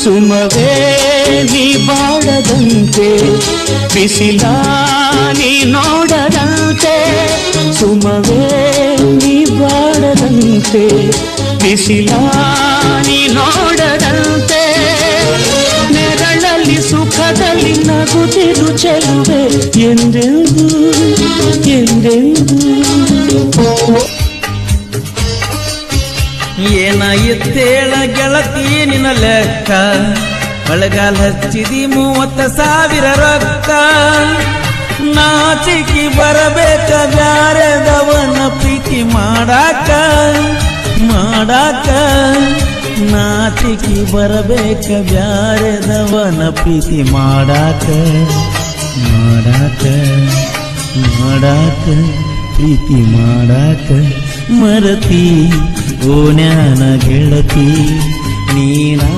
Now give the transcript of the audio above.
ಸುಮವೇ ನೀ ಬಾಡದಂತೆ ಬಿಸಿಲ ನೀ ನೋಡದಂತೆ ಸುಮವೇ ನೀ ಬಾಡದಂತೆ ಬಿಸಿಲ ನೀ ನೋಡದಂತೆ ನೆರಳಲ್ಲಿ ಸುಖದಲ್ಲಿ ನಗುತ್ತಿರು ಚೆಲುವೆ ಎಂದೆಂದು ಎಂದೆಂದು ಏನಾಯಿತ್ತೇಳ ಗೆಳತಿ ನಿನ್ನ ಲೆಕ್ಕ ಒಳಗಾಲ ಹಚ್ಚಿದಿ 30,000 ರೊಕ್ಕ ನಾಚಿಕಿ ಬರಬೇಕ ಬ್ಯಾರೆದವನ ಪ್ರೀತಿ ಮಾಡಾಕ ನಾಚಿಕಿ ಬರಬೇಕ ಬ್ಯಾರೆದವನ ಪ್ರೀತಿ ಮಾಡಾಕ ಪ್ರೀತಿ ಮಾಡಾಕ ಮರತಿ ಓನ್ಯಾನ ಗೆಳತಿ ನೀನಾ